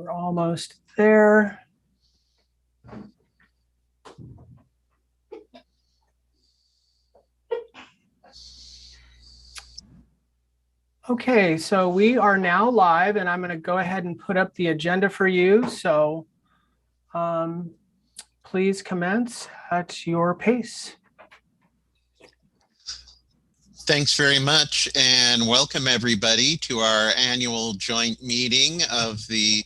We're almost there. Okay, so we are now live, and I'm going to go ahead and put up the agenda for you. So please commence at your pace. Thanks very much, and welcome everybody to our annual joint meeting of the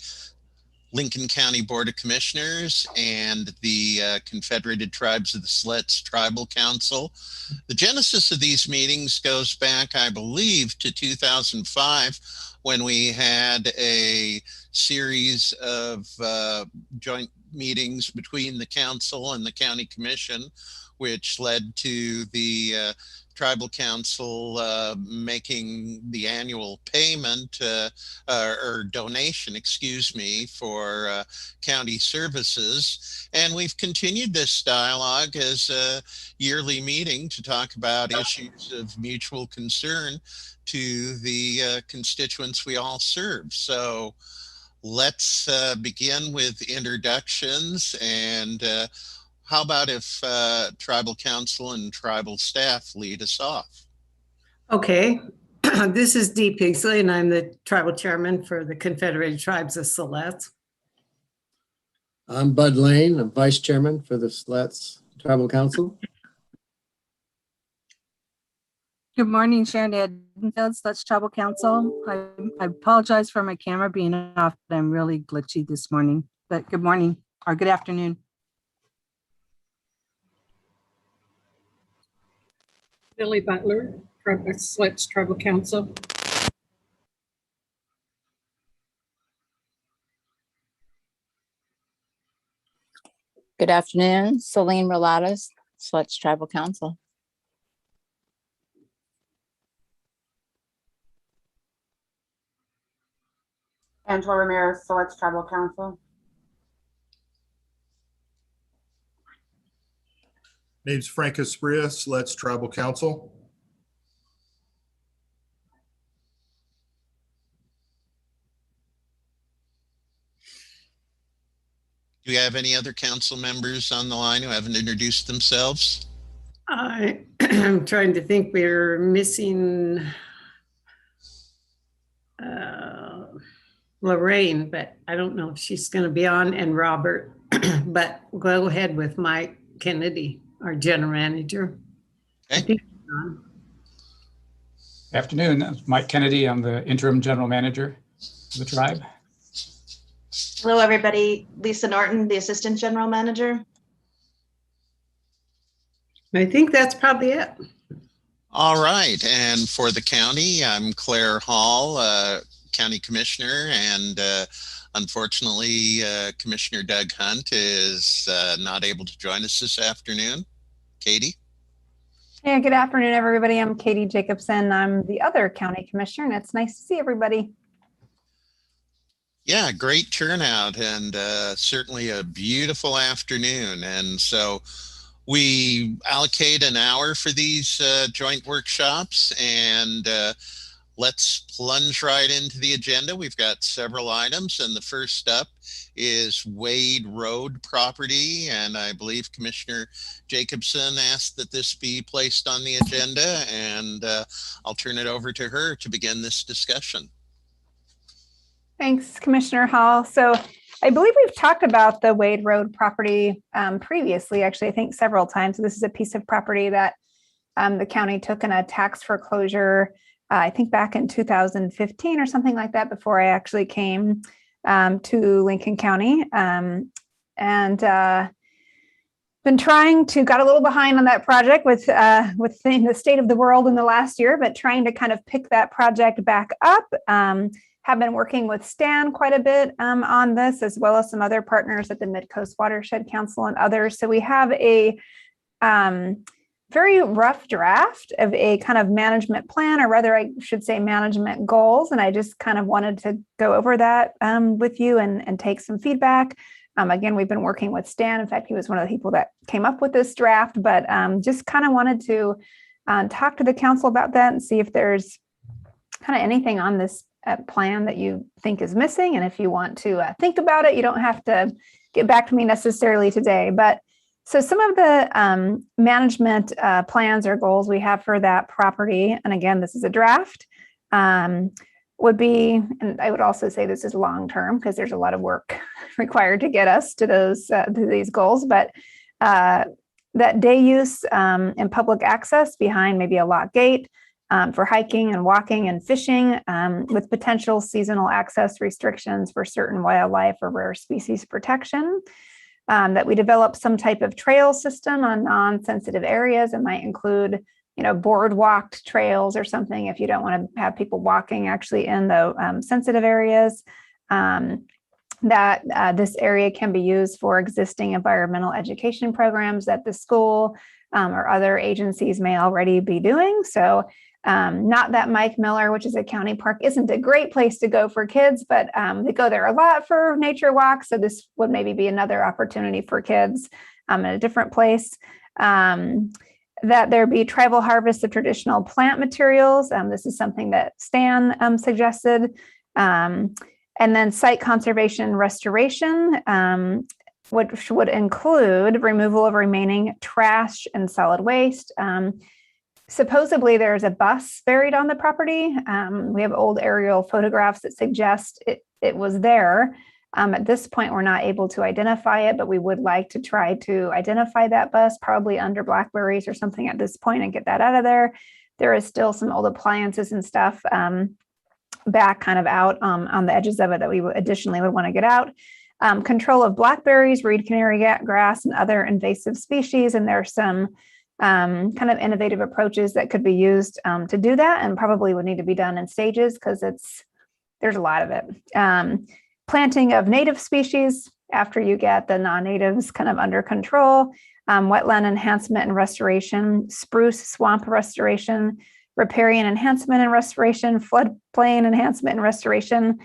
Lincoln County Board of Commissioners and the Confederated Tribes of the Siletz Tribal Council. The genesis of these meetings goes back, I believe, to 2005, when we had a series of joint meetings between the council and the county commission, which led to the Tribal Council making the annual payment or donation, excuse me, for county services. And we've continued this dialogue as a yearly meeting to talk about issues of mutual concern to the constituents we all serve. So let's begin with introductions, and how about if Tribal Council and Tribal staff lead us off? Okay, this is Dee Pigsley, and I'm the Tribal Chairman for the Confederated Tribes of Siletz. I'm Bud Lane, I'm Vice Chairman for the Siletz Tribal Council. Good morning, Sharon Edenfield, Siletz Tribal Council. I apologize for my camera being off, but I'm really glitchy this morning. But good morning or good afternoon. Billy Butler, Siletz Tribal Council. Good afternoon, Celine Relatos, Siletz Tribal Council. Angela Ramirez, Siletz Tribal Council. Name's Frank Espria, Siletz Tribal Council. Do we have any other council members on the line who haven't introduced themselves? I'm trying to think. We're missing Lorraine, but I don't know if she's going to be on, and Robert. But go ahead with Mike Kennedy, our general manager. Okay. Afternoon, Mike Kennedy. I'm the interim general manager of the tribe. Hello, everybody. Lisa Norton, the assistant general manager. I think that's probably it. All right, and for the county, I'm Claire Hall, county commissioner, and unfortunately, Commissioner Doug Hunt is not able to join us this afternoon. Katie? Yeah, good afternoon, everybody. I'm Katie Jacobson. I'm the other county commissioner, and it's nice to see everybody. Yeah, great turnout, and certainly a beautiful afternoon. And so we allocate an hour for these joint workshops, and let's plunge right into the agenda. We've got several items, and the first up is Wade Road property, and I believe Commissioner Jacobson asked that this be placed on the agenda, and I'll turn it over to her to begin this discussion. Thanks, Commissioner Hall. So I believe we've talked about the Wade Road property previously, actually, I think several times. So this is a piece of property that the county took in a tax foreclosure, I think back in 2015 or something like that, before I actually came to Lincoln County. Been trying to, got a little behind on that project with the state of the world in the last year, but trying to kind of pick that project back up. Have been working with Stan quite a bit on this, as well as some other partners at the Mid-Coast Watershed Council and others. So we have a very rough draft of a kind of management plan, or rather I should say management goals. And I just kind of wanted to go over that with you and take some feedback. Again, we've been working with Stan. In fact, he was one of the people that came up with this draft, but just kind of wanted to talk to the council about that and see if there's kind of anything on this plan that you think is missing. And if you want to think about it, you don't have to get back to me necessarily today. But so some of the management plans or goals we have for that property, and again, this is a draft, would be, and I would also say this is long-term because there's a lot of work required to get us to these goals, but that day use and public access behind maybe a lock gate for hiking and walking and fishing with potential seasonal access restrictions for certain wildlife or rare species protection. That we develop some type of trail system on non-sensitive areas. It might include, boardwalked trails or something if you don't want to have people walking actually in the sensitive areas. That this area can be used for existing environmental education programs that the school or other agencies may already be doing. So not that Mike Miller, which is a county park, isn't a great place to go for kids, but they go there a lot for nature walks. So this would maybe be another opportunity for kids in a different place. That there be tribal harvest of traditional plant materials. This is something that Stan suggested. And then site conservation restoration, which would include removal of remaining trash and solid waste. Supposedly there's a bus buried on the property. We have old aerial photographs that suggest it was there. At this point, we're not able to identify it, but we would like to try to identify that bus, probably under blackberries or something at this point, and get that out of there. There is still some old appliances and stuff back kind of out on the edges of it that we additionally would want to get out. Control of blackberries, reed canary grass, and other invasive species. And there's some kind of innovative approaches that could be used to do that, and probably would need to be done in stages because there's a lot of it. Planting of native species after you get the non-natives kind of under control, wetland enhancement and restoration, spruce swamp restoration, riparian enhancement and restoration, floodplain enhancement and restoration,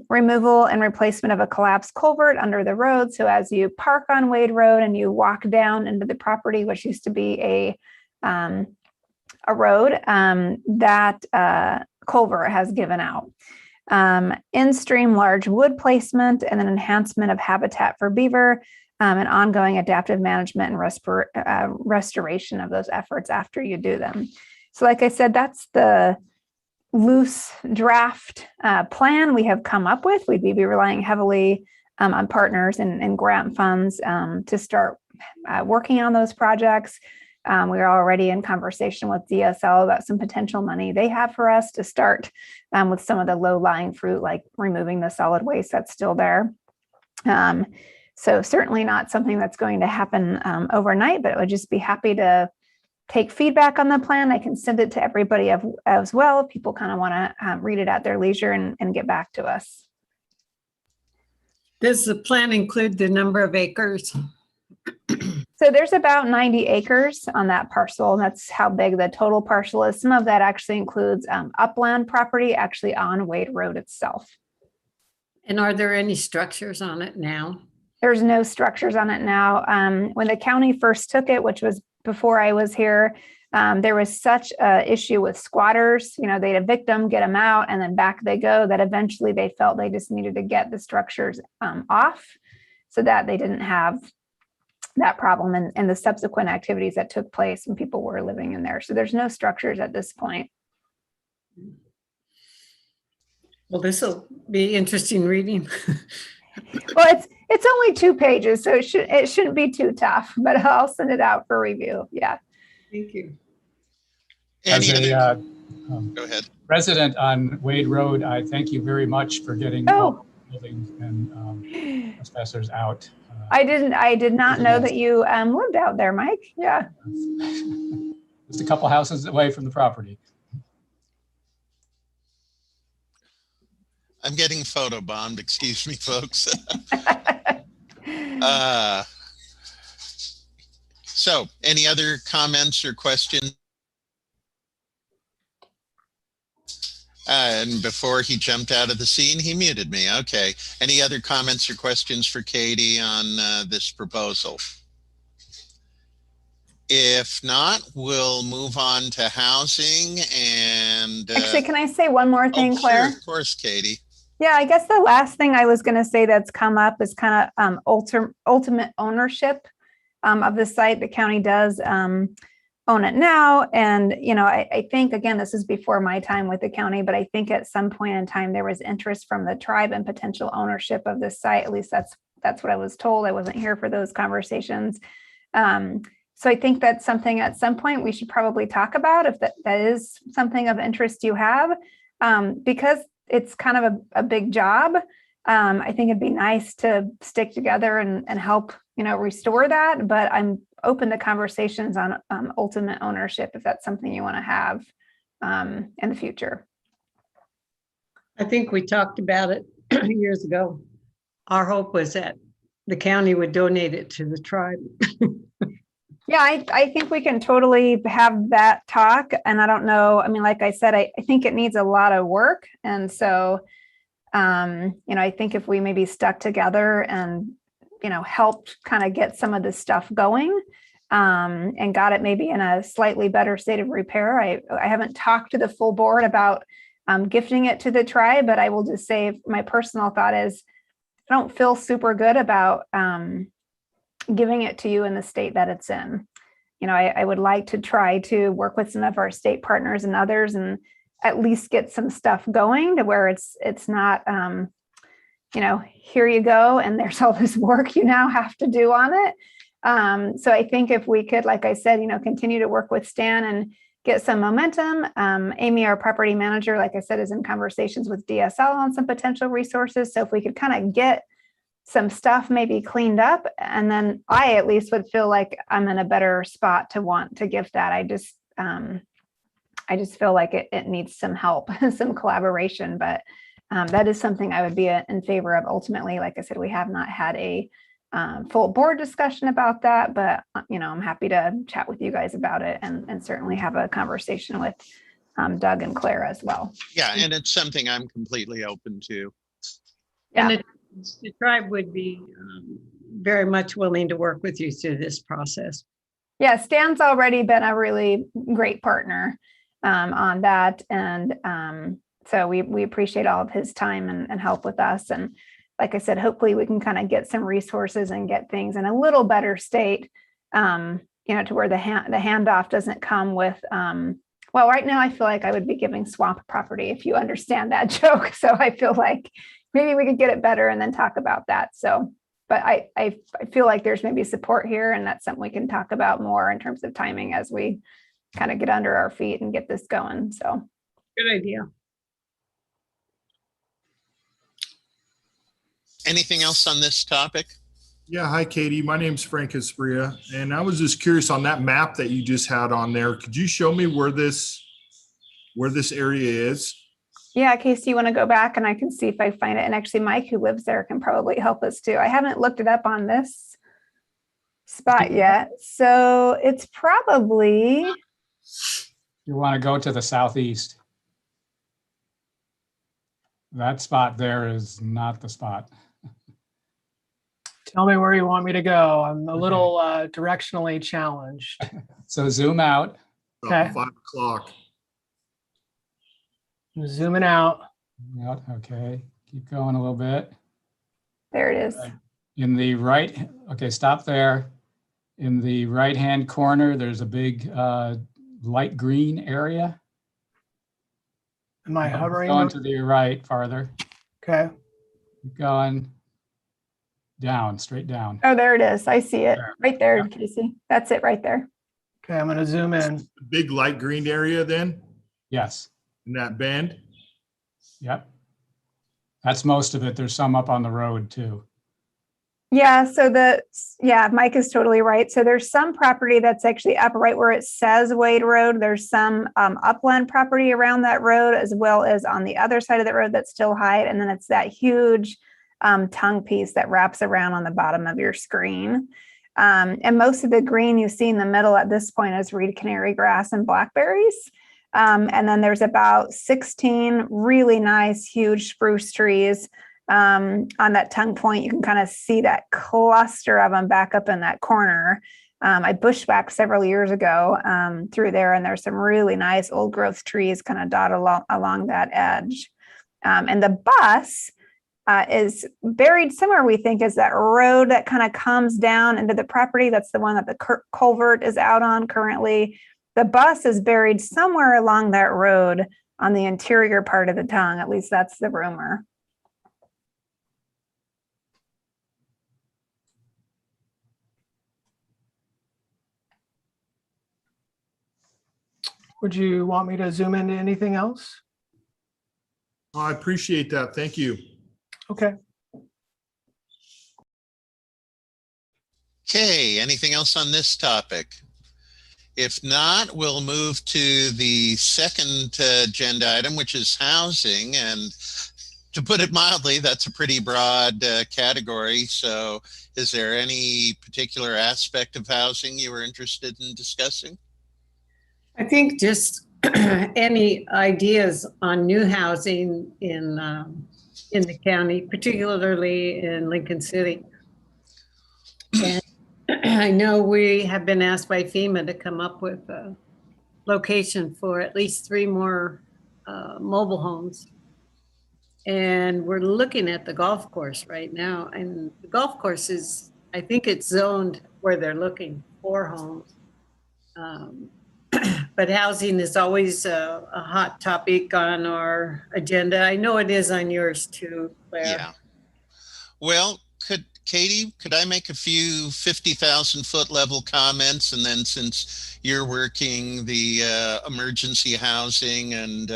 removal and replacement of a collapsed culvert under the road. So as you park on Wade Road and you walk down into the property, which used to be a road, that culvert has given out. In-stream large wood placement and an enhancement of habitat for beaver, and ongoing adaptive management and restoration of those efforts after you do them. So like I said, that's the loose draft plan we have come up with. We'd be relying heavily on partners and grant funds to start working on those projects. We are already in conversation with DSL about some potential money they have for us to start with some of the low-lying fruit, like removing the solid waste that's still there. So certainly not something that's going to happen overnight, but I would just be happy to take feedback on the plan. I can send it to everybody as well if people kind of want to read it at their leisure and get back to us. Does the plan include the number of acres? So there's about 90 acres on that parcel. And that's how big the total parcel is. Some of that actually includes upland property actually on Wade Road itself. And are there any structures on it now? There's no structures on it now. When the county first took it, which was before I was here, there was such an issue with squatters. They'd evict them, get them out, and then back they go, that eventually they felt they just needed to get the structures off so that they didn't have that problem and the subsequent activities that took place when people were living in there. So there's no structures at this point. Well, this will be interesting reading. Well, it's only 2 pages, so it shouldn't be too tough, but I'll send it out for review. Yeah. Thank you. As a Go ahead. resident on Wade Road, I thank you very much for getting all the buildings and trespassers out. I did not know that you lived out there, Mike. Yeah. Just a couple houses away from the property. I'm getting photobombed. Excuse me, folks. So any other comments or questions? And before he jumped out of the scene, he muted me. Okay. Any other comments or questions for Katie on this proposal? If not, we'll move on to housing and. Actually, can I say one more thing, Claire? Sure, of course, Katie. Yeah, I guess the last thing I was going to say that's come up is kind of ultimate ownership of the site. The county does own it now. And, you know, I think, again, this is before my time with the county, but I think at some point in time, there was interest from the tribe and potential ownership of this site. At least that's what I was told. I wasn't here for those conversations. So I think that's something at some point we should probably talk about if that is something of interest you have, because it's kind of a big job. I think it'd be nice to stick together and help, you know, restore that. But I'm open to conversations on ultimate ownership if that's something you want to have in the future. I think we talked about it years ago. Our hope was that the county would donate it to the tribe. Yeah, I think we can totally have that talk. And I don't know, I mean, like I said, I think it needs a lot of work. And so, you know, I think if we maybe stuck together and, you know, helped kind of get some of this stuff going and got it maybe in a slightly better state of repair. I haven't talked to the full board about gifting it to the tribe, but I will just say my personal thought is I don't feel super good about giving it to you in the state that it's in. You know, I would like to try to work with some of our state partners and others and at least get some stuff going to where it's not, you know, here you go and there's all this work you now have to do on it. So I think if we could, like I said, you know, continue to work with Stan and get some momentum. Amy, our property manager, like I said, is in conversations with DSL on some potential resources. So if we could kind of get some stuff maybe cleaned up, and then I at least would feel like I'm in a better spot to want to gift that. I just feel like it needs some help, some collaboration, but that is something I would be in favor of. Ultimately, like I said, we have not had a full board discussion about that, but you know, I'm happy to chat with you guys about it and certainly have a conversation with Doug and Claire as well. Yeah, and it's something I'm completely open to. Yeah. And the tribe would be very much willing to work with you through this process. Yeah, Stan's already been a really great partner on that. And so we appreciate all of his time and help with us. And like I said, hopefully we can kind of get some resources and get things in a little better state, you know, to where the handoff doesn't come with, well, right now I feel like I would be giving swamp property, if you understand that joke. So I feel like maybe we could get it better and then talk about that. So, but I feel like there's maybe support here, and that's something we can talk about more in terms of timing as we kind of get under our feet and get this going. So good idea. Anything else on this topic? Yeah, hi, Katie. My name's Frank Espria, and I was just curious on that map that you just had on there. Could you show me where this area is? yeah, Casey, you want to go back and I can see if I find it. And actually Mike, who lives there, can probably help us too. I haven't looked it up on this spot yet. So it's probably, You want to go to the southeast. That spot there is not the spot. Tell me where you want me to go. I'm a little directionally challenged. So zoom out. Okay. 5 o'clock. I'm zooming out. Out, okay, keep going a little bit. there it is. In the right, okay, stop there. In the right-hand corner, there's a big light green area. Am I hovering? Going to the right farther. Okay. Keep going. Down, straight down. Oh, there it is. I see it There. right there, Yeah. Casey. That's it right there. Okay, I'm going to zoom in. The big light green area then Yes, in that bend? yep. That's most of it. There's some up on the road too. Yeah, so Mike is totally right. So there's some property that's actually up right where it says Wade Road. There's some upland property around that road, as well as on the other side of the road that's still high. And then it's that huge tongue piece that wraps around on the bottom of your screen. And most of the green you see in the middle at this point is reed canary grass and blackberries. And then there's about 16 really nice, huge spruce trees. On that tongue point, you can kind of see that cluster of them back up in that corner. I bushwhacked several years ago through there, and there's some really nice old growth trees kind of dotted along that edge. And the bus is buried somewhere, we think, is that road that kind of comes down into the property. That's the one that the culvert is out on currently. The bus is buried somewhere along that road on the interior part of the tongue. At least that's the rumor. Would you want me to zoom into anything else? I appreciate that. Thank you. Okay. Okay, anything else on this topic? If not, we'll move to the second agenda item, which is housing. And to put it mildly, that's a pretty broad category. So is there any particular aspect of housing you were interested in discussing? I think just any ideas on new housing in the county, particularly in Lincoln City. And I know we have been asked by FEMA to come up with a location for at least 3 more mobile homes. And we're looking at the golf course right now. And the golf course is, I think it's zoned where they're looking for homes. But housing is always a hot topic on our agenda. I know it is on yours too, Claire. Yeah. Well, Katie, could I make a few 50,000 foot level comments? And then since you're working the emergency housing and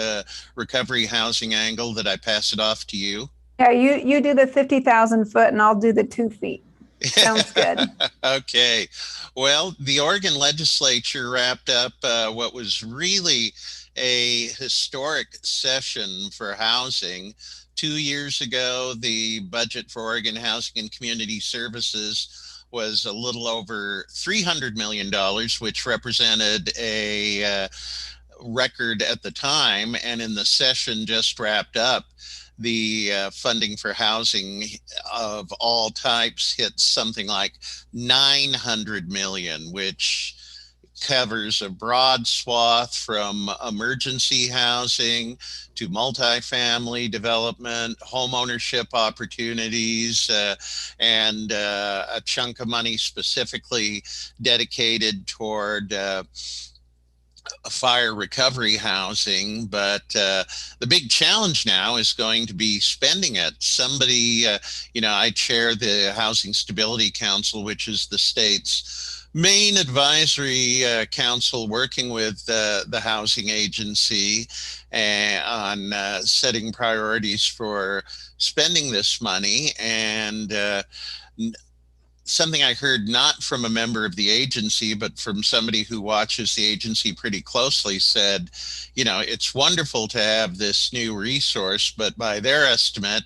recovery housing angle, that I pass it off to you? Yeah, you do the 50,000 foot and I'll do the 2 feet. Sounds good. Okay. Well, the Oregon legislature wrapped up what was really a historic session for housing. 2 years ago, the budget for Oregon Housing and Community Services was a little over $300 million, which represented a record at the time. And in the session just wrapped up, the funding for housing of all types hit something like 900 million, which covers a broad swath from emergency housing to multifamily development, home ownership opportunities, and a chunk of money specifically dedicated toward fire recovery housing. But the big challenge now is going to be spending it. Somebody, I chair the Housing Stability Council, which is the state's main advisory council working with the housing agency on setting priorities for spending this money. And something I heard not from a member of the agency, but from somebody who watches the agency pretty closely said, it's wonderful to have this new resource, but by their estimate,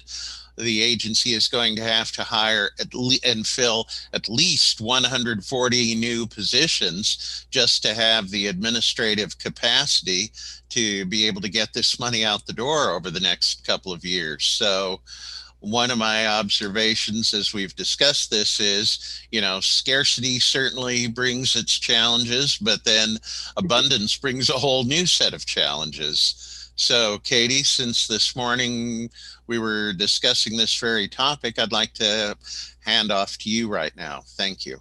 the agency is going to have to hire and fill at least 140 new positions just to have the administrative capacity to be able to get this money out the door over the next couple of years. So one of my observations as we've discussed this is, scarcity certainly brings its challenges, but then abundance brings a whole new set of challenges. So Katie, since this morning we were discussing this very topic, I'd like to hand off to you right now. Thank you.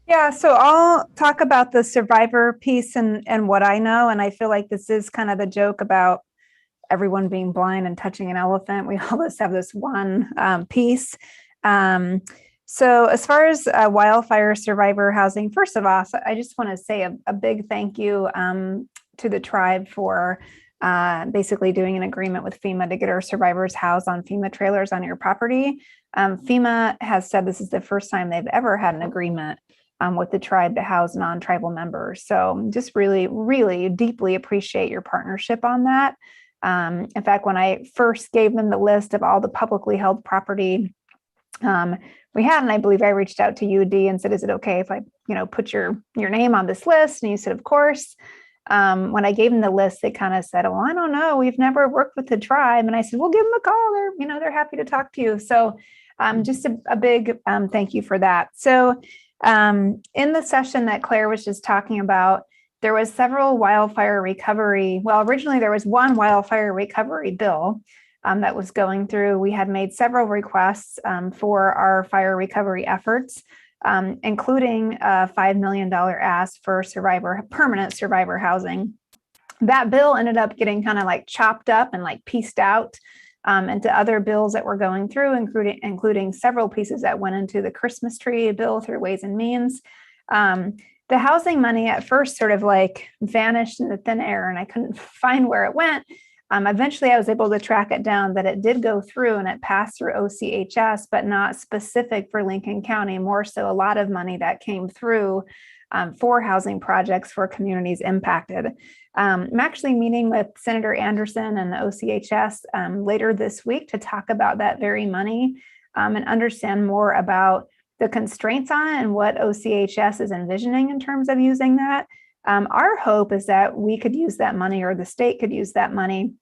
Yeah, so I'll talk about the survivor piece and what I know. And I feel like this is kind of the joke about everyone being blind and touching an elephant. We all just have this one piece. So as far as wildfire survivor housing, first of all, I just want to say a big thank you to the tribe for basically doing an agreement with FEMA to get our survivors housed on FEMA trailers on your property. FEMA has said this is the first time they've ever had an agreement with the tribe to house non-tribal members. So just really, really deeply appreciate your partnership on that. In fact, when I first gave them the list of all the publicly held property we had, and I believe I reached out to UD and said, is it okay if I, put your name on this list? And you said, of course. When I gave them the list, they kind of said, oh, I don't know. We've never worked with the tribe. And I said, well, give them a call. They're happy to talk to you. So just a big thank you for that. So In the session that Claire was just talking about, there was several wildfire recovery. Well, originally there was one wildfire recovery bill that was going through. We had made several requests for our fire recovery efforts, including a $5 million ask for permanent survivor housing. That bill ended up getting kind of like chopped up and like pieced out into other bills that were going through, including several pieces that went into the Christmas tree bill through Ways and Means. The housing money at first sort of like vanished into thin air, and I couldn't find where it went. Eventually, I was able to track it down that it did go through and it passed through OCHS, but not specific for Lincoln County, more so a lot of money that came through for housing projects for communities impacted. I'm actually meeting with Senator Anderson and the OCHS later this week to talk about that very money and understand more about the constraints on it and what OCHS is envisioning in terms of using that. Our hope is that we could use that money, or the state could use that money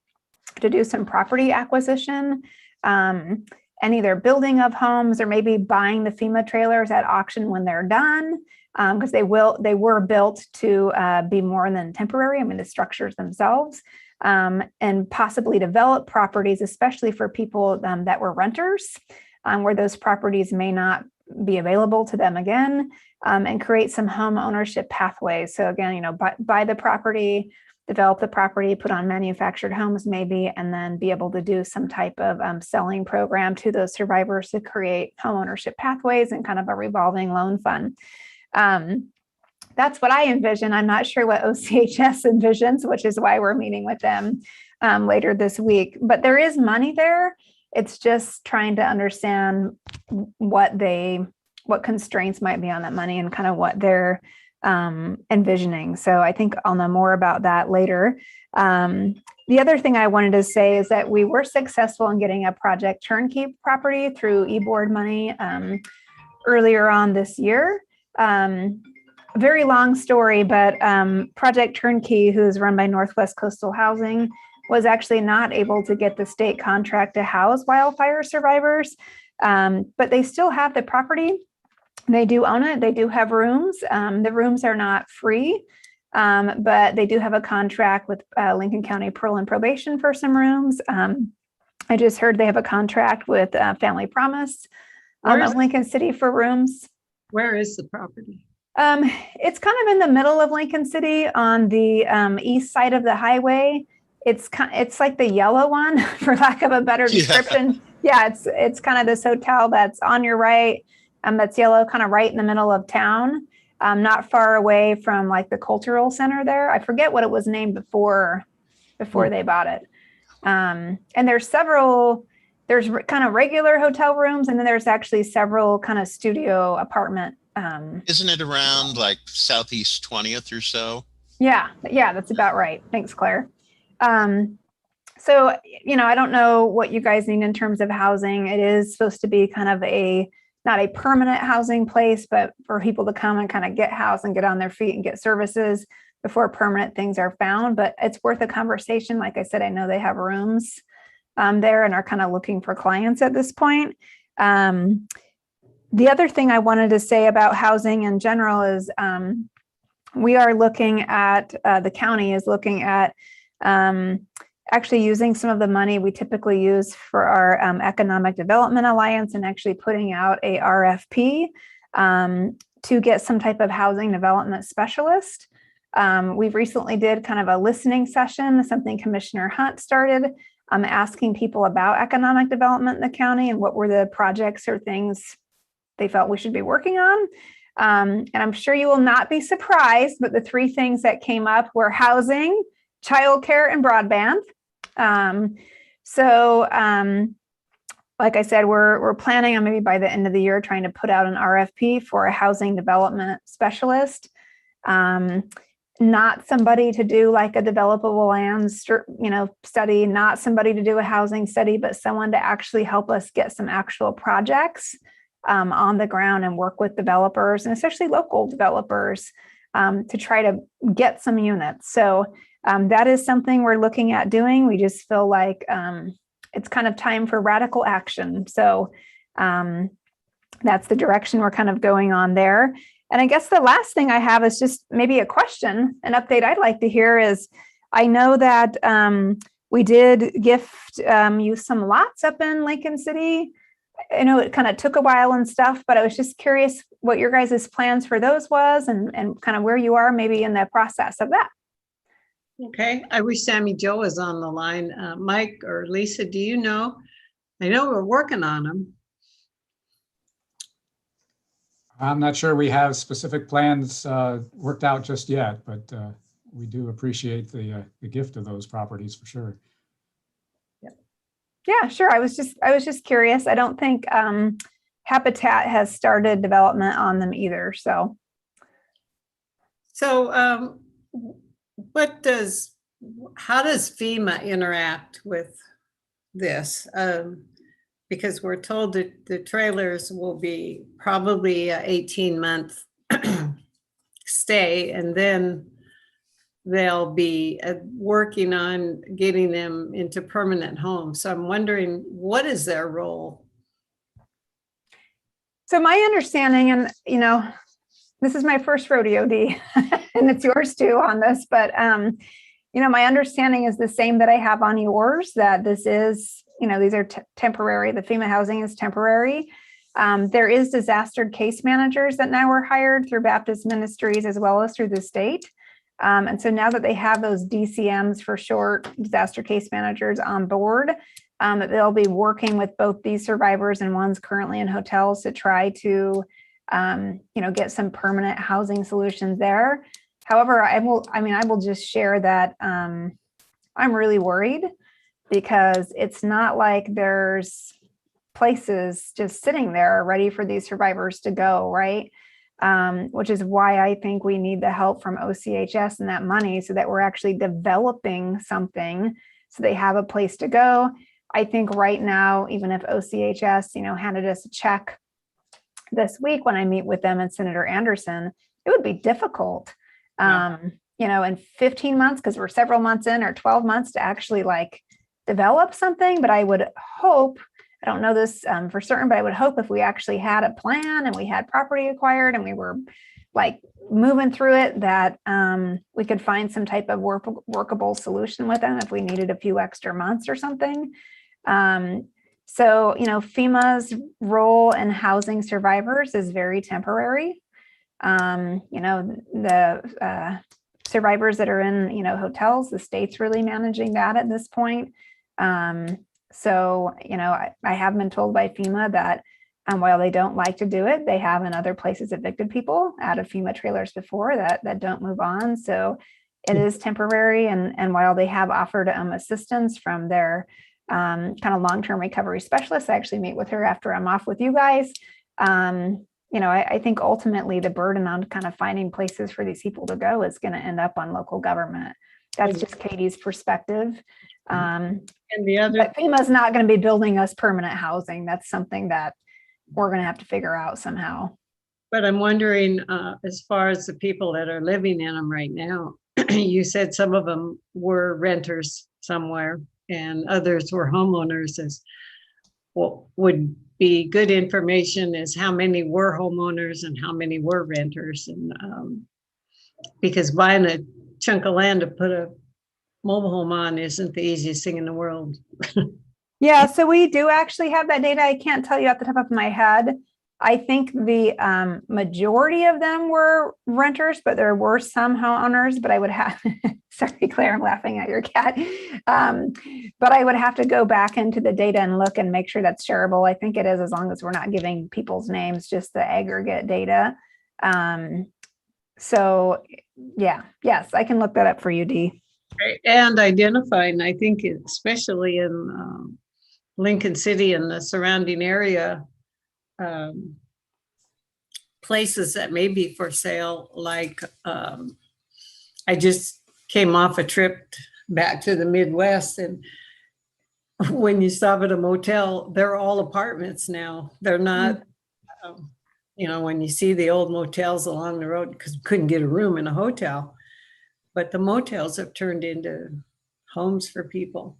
to do some property acquisition and either building of homes or maybe buying the FEMA trailers at auction when they're done, because they were built to be more than temporary. I mean, the structures themselves, and possibly develop properties, especially for people that were renters, where those properties may not be available to them again, and create some home ownership pathways. So again, buy the property, develop the property, put on manufactured homes maybe, and then be able to do some type of selling program to those survivors to create home ownership pathways and kind of a revolving loan fund. That's what I envision. I'm not sure what OCHS envisions, which is why we're meeting with them later this week. But there is money there. It's just trying to understand what constraints might be on that money and kind of what they're envisioning. So I think I'll know more about that later. The other thing I wanted to say is that we were successful in getting a project turnkey property through e-board money earlier on this year. Very long story, but Project Turnkey, who's run by Northwest Coastal Housing, was actually not able to get the state contract to house wildfire survivors, but they still have the property. They do own it. They do have rooms. The rooms are not free, but they do have a contract with Lincoln County Parole and Probation for some rooms. I just heard they have a contract with Family Promise of Lincoln City for rooms. Where is the property? It's kind of in the middle of Lincoln City on the east side of the highway. It's like the yellow one, for lack of a better description. Yeah, it's kind of this hotel that's on your right, that's yellow, kind of right in the middle of town, not far away from like the cultural center there. I forget what it was named before they bought it. And there's kind of regular hotel rooms, and then there's actually several kind of studio apartment. Isn't it around like Southeast 20th or so? Yeah, that's about right. Thanks, Claire. So, I don't know what you guys need in terms of housing. It is supposed to be kind of not a permanent housing place, but for people to come and kind of get housed and get on their feet and get services before permanent things are found. But it's worth a conversation. Like I said, I know they have rooms there and are kind of looking for clients at this point. The other thing I wanted to say about housing in general is we are looking at, the county is looking at actually using some of the money we typically use for our Economic Development Alliance and actually putting out a RFP to get some type of housing development specialist. We've recently did kind of a listening session, something Commissioner Hunt started, asking people about economic development in the county and what were the projects or things they felt we should be working on. And I'm sure you will not be surprised, but the three things that came up were housing, childcare, and broadband. Like I said, we're planning on maybe by the end of the year trying to put out an RFP for a housing development specialist. Not somebody to do like a developable land study, not somebody to do a housing study, but someone to actually help us get some actual projects on the ground and work with developers, and especially local developers, to try to get some units. So that is something we're looking at doing. We just feel like it's kind of time for radical action. So that's the direction we're kind of going on there. And I guess the last thing I have is just maybe a question, an update I'd like to hear is, I know that we did gift you some lots up in Lincoln City. I know it kind of took a while and stuff, but I was just curious what your guys' plans for those was and kind of where you are maybe in the process of that. Okay, I wish Sammy Joe was on the line. Mike or Lisa, do you know? I know we're working on them. I'm not sure we have specific plans worked out just yet, but we do appreciate the gift of those properties for sure. Yeah, sure. I was just curious. I don't think Habitat has started development on them either. So how does FEMA interact with this? Because we're told that the trailers will be probably a 18-month stay, and then they'll be working on getting them into permanent homes. So I'm wondering, what is their role? So my understanding, and this is my first rodeo, Dee, and it's yours too on this, but my understanding is the same that I have on yours, that this is, these are temporary. The FEMA housing is temporary. There is disaster case managers that now are hired through Baptist Ministries as well as through the state. And so now that they have those DCMs, for short, disaster case managers, on board, they'll be working with both these survivors and ones currently in hotels to try to, get some permanent housing solutions there. However, I will just share that I'm really worried, because it's not like there's places just sitting there ready for these survivors to go, right? Which is why I think we need the help from OCHS and that money, so that we're actually developing something so they have a place to go. I think right now, even if OCHS, handed us a check this week when I meet with them and Senator Anderson, it would be difficult, in 15 months, because we're several months in, or 12 months to actually develop something. But I would hope, I don't know this for certain, but I would hope if we actually had a plan and we had property acquired and we were moving through it, that we could find some type of workable solution with them if we needed a few extra months or something. So, FEMA's role in housing survivors is very temporary. The survivors that are in, hotels, the state's really managing that at this point. So, I have been told by FEMA that while they don't like to do it, they have in other places evicted people out of FEMA trailers before that don't move on. So it is temporary. And while they have offered assistance from their kind of long-term recovery specialist, I actually meet with her after I'm off with you guys. I think ultimately the burden on kind of finding places for these people to go is going to end up on local government. That's just Katie's perspective. And the other, but FEMA's not going to be building us permanent housing. That's something that we're going to have to figure out somehow. But I'm wondering, as far as the people that are living in them right now, you said some of them were renters somewhere and others were homeowners. As what would be good information is how many were homeowners and how many were renters. And because buying a chunk of land to put a mobile home on isn't the easiest thing in the world. Yeah, so we do actually have that data. I can't tell you off the top of my head. I think the majority of them were renters, but there were some homeowners. But I would have, sorry, Claire, I'm laughing at your cat. But I would have to go back into the data and look and make sure that's shareable. I think it is, as long as we're not giving people's names, just the aggregate data. So yeah, yes, I can look that up for you, Dee. And identifying, I think, especially in Lincoln City and the surrounding area, places that may be for sale. Like I just came off a trip back to the Midwest, and when you stop at a motel, they're all apartments now. They're not, when you see the old motels along the road, because we couldn't get a room in a hotel, but the motels have turned into homes for people.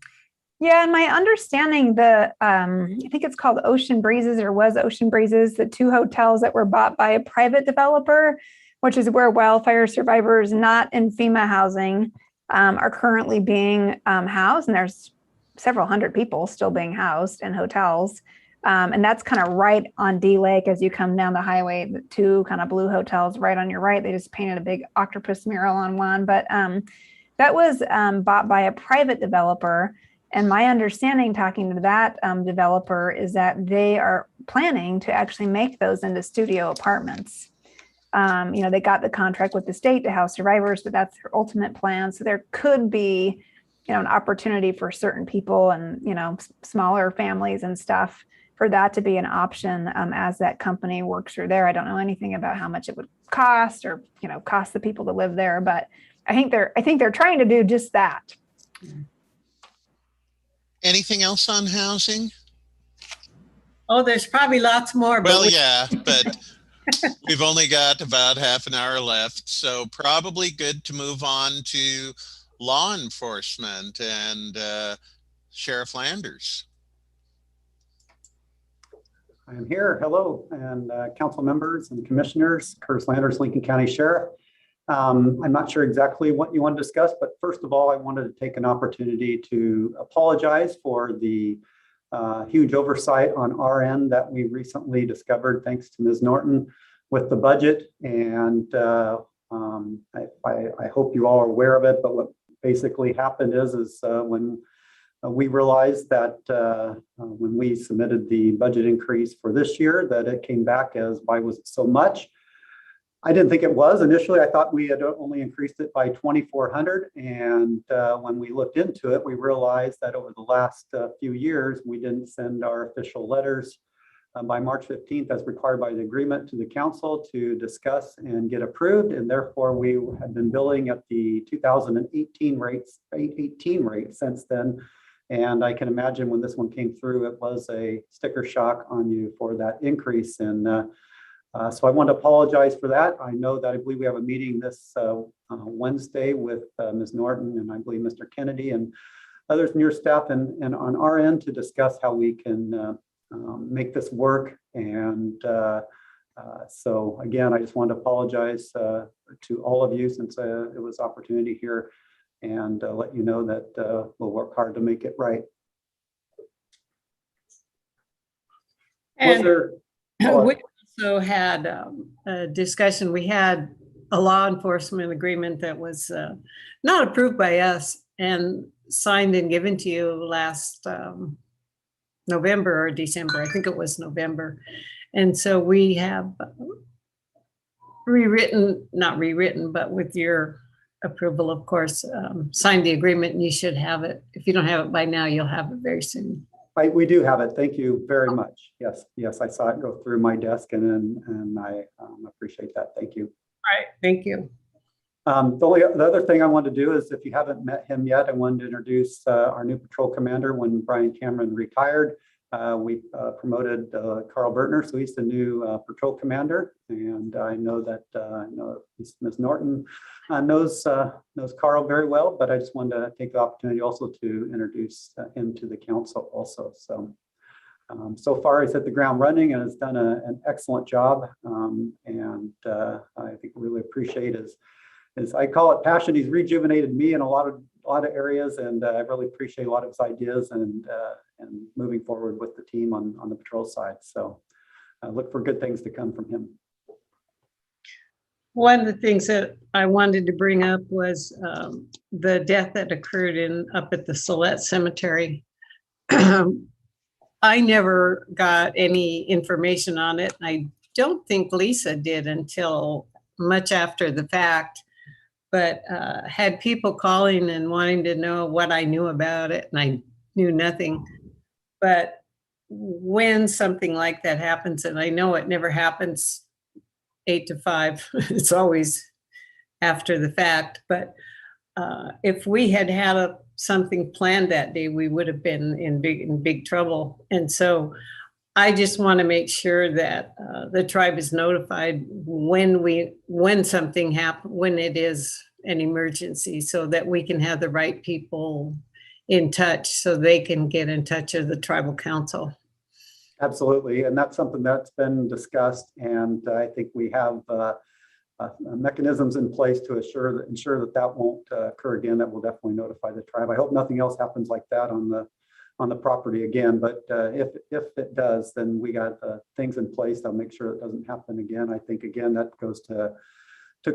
Yeah, and my understanding, I think it's called Ocean Breezes, or was Ocean Breezes, the 2 hotels that were bought by a private developer, which is where wildfire survivors not in FEMA housing are currently being housed. And there's several hundred people still being housed in hotels. And that's kind of right on D Lake as you come down the highway, the 2 kind of blue hotels right on your right. They just painted a big octopus mural on one, but that was bought by a private developer. And my understanding, talking to that developer, is that they are planning to actually make those into studio apartments. They got the contract with the state to house survivors, but that's their ultimate plan. So there could be, an opportunity for certain people and, smaller families and stuff for that to be an option as that company works through there. I don't know anything about how much it would cost or, cost the people to live there, but I think they're trying to do just that. Anything else on housing? Oh, there's probably lots more. Well, yeah, but we've only got about half an hour left, so probably good to move on to law enforcement and Sheriff Landers. I am here. Hello, and council members and commissioners. Curtis Landers, Lincoln County Sheriff. I'm not sure exactly what you want to discuss, but first of all, I wanted to take an opportunity to apologize for the huge oversight on our end that we recently discovered, thanks to Ms. Norton, with the budget. And I hope you all are aware of it, but what basically happened is when we realized that when we submitted the budget increase for this year, that it came back as, why was it so much? I didn't think it was. Initially, I thought we had only increased it by 2,400. And when we looked into it, we realized that over the last few years, we didn't send our official letters by March 15th as required by the agreement to the council to discuss and get approved. And therefore, we had been billing at the 2018 rates, 18 rate since then. And I can imagine when this one came through, it was a sticker shock on you for that increase. And so I want to apologize for that. I know that I believe we have a meeting this Wednesday with Ms. Norton and I believe Mr. Kennedy and others in your staff and on our end to discuss how we can make this work. And so again, I just want to apologize to all of you since it was opportunity here and let you know that we'll work hard to make it right. And we also had a discussion. We had a law enforcement agreement that was not approved by us and signed and given to you last November or December. I think it was November. And so we have not rewritten, but with your approval, of course, signed the agreement, and you should have it. If you don't have it by now, you'll have it very soon. We do have it. Thank you very much. Yes, I saw it go through my desk and I appreciate that. Thank you. All right, thank you. The other thing I want to do is, if you haven't met him yet, I wanted to introduce our new patrol commander. When Brian Cameron retired, we promoted Carl Bertner, so he's the new patrol commander. And I know that Ms. Norton knows Carl very well, but I just wanted to take the opportunity also to introduce him to the council also. So far he's hit the ground running and has done an excellent job. And I think really appreciate his I call it passion. He's rejuvenated me in a lot of areas, and I really appreciate a lot of his ideas and moving forward with the team on the patrol side. So look for good things to come from him. One of the things that I wanted to bring up was the death that occurred up at the Siletz Cemetery. I never got any information on it. I don't think Lisa did until much after the fact, but had people calling and wanting to know what I knew about it, and I knew nothing. But when something like that happens, and I know it never happens 8 to 5, it's always after the fact, but if we had something planned that day, we would have been in big trouble. And so I just want to make sure that the tribe is notified when something happens, when it is an emergency, so that we can have the right people in touch so they can get in touch with the tribal council. Absolutely, and that's something that's been discussed, and I think we have mechanisms in place to ensure that won't occur again. That will definitely notify the tribe. I hope nothing else happens like that on the property again, but if it does, then we got things in place that'll make sure it doesn't happen again. I think again that goes to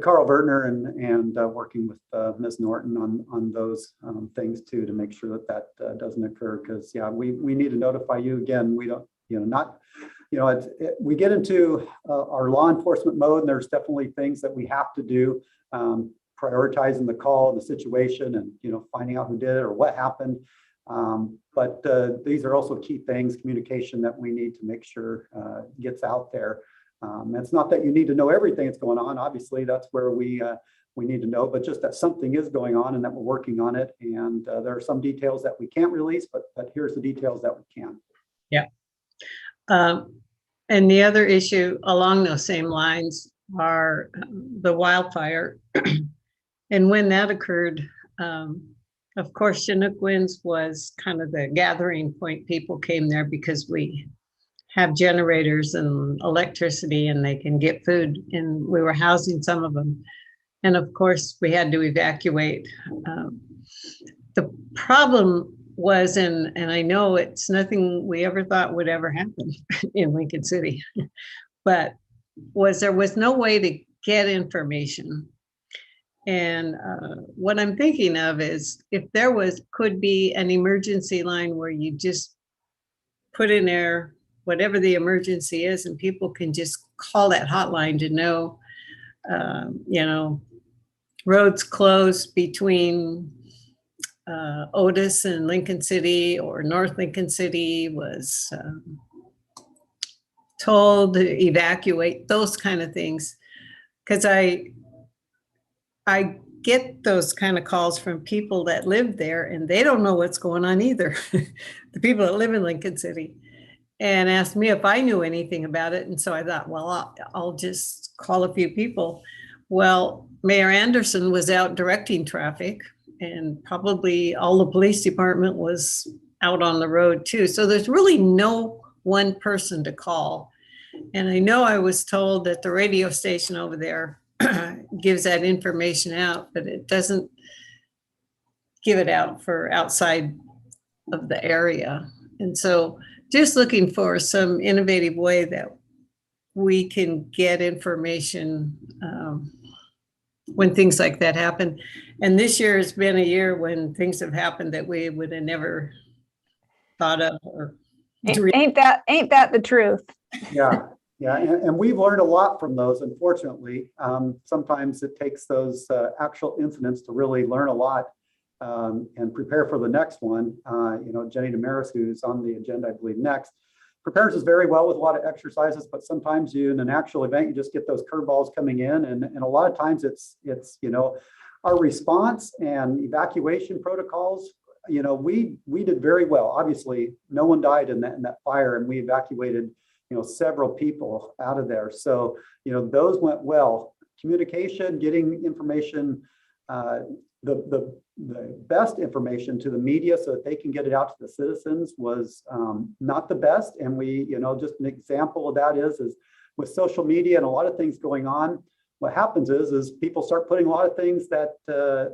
Carl Vertner and working with Ms. Norton on those things too, to make sure that doesn't occur, because yeah, we need to notify you again. We don't, we get into our law enforcement mode, and there's definitely things that we have to do, prioritizing the call and the situation, and finding out who did it or what happened. But these are also key things, communication, that we need to make sure gets out there. It's not that you need to know everything that's going on. Obviously, that's where we need to know, but just that something is going on and that we're working on it. And there are some details that we can't release, but here's the details that we can. Yeah. And the other issue along those same lines are the wildfire. And when that occurred, of course, Chinookwiz was kind of the gathering point. People came there because we have generators and electricity and they can get food, and we were housing some of them. And of course, we had to evacuate. The problem was, and I know it's nothing we ever thought would ever happen in Lincoln City, but there was no way to get information. And what I'm thinking of is if there could be an emergency line where you just put in there whatever the emergency is, and people can just call that hotline to know, roads closed between Otis and Lincoln City, or North Lincoln City was told to evacuate, those kind of things. Because I get those kind of calls from people that live there, and they don't know what's going on either. The people that live in Lincoln City, and asked me if I knew anything about it. And so I thought, well, I'll just call a few people. Well, Mayor Anderson was out directing traffic, and probably all the police department was out on the road too. So there's really no one person to call. And I know I was told that the radio station over there gives that information out, but it doesn't give it out for outside of the area. And so just looking for some innovative way that we can get information when things like that happen. And this year has been a year when things have happened that we would have never thought of or dreamed. Ain't that the truth? Yeah. Yeah, and we've learned a lot from those, unfortunately. Sometimes it takes those actual incidents to really learn a lot and prepare for the next one. Jenny Damaris, who's on the agenda, I believe, next, prepares us very well with a lot of exercises, but sometimes in an actual event, you just get those curveballs coming in. And a lot of times it's our response and evacuation protocols, we did very well. Obviously, no one died in that fire, and we evacuated several people out of there. So, those went well. Communication, getting information, the best information to the media so that they can get it out to the citizens was not the best. And we, just an example of that is with social media and a lot of things going on, what happens is people start putting a lot of things that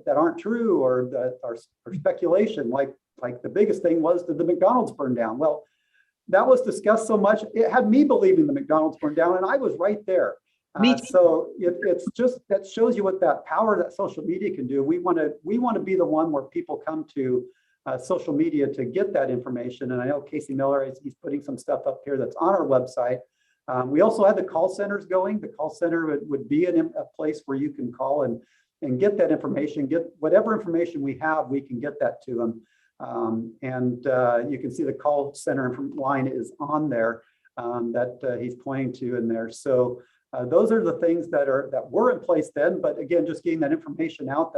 aren't true or that are speculation. Like the biggest thing was, did the McDonald's burn down? Well, that was discussed so much, it had me believing the McDonald's burned down, and I was right there. So it's just, that shows you what that power that social media can do. We want to be the one where people come to social media to get that information. And I know Casey Miller, he's putting some stuff up here that's on our website. We also had the call centers going. The call center would be a place where you can call and get that information, get whatever information we have, we can get that to them. You can see the call center line is on there that he's pointing to in there. So those are the things that were in place then. But again, just getting that information out,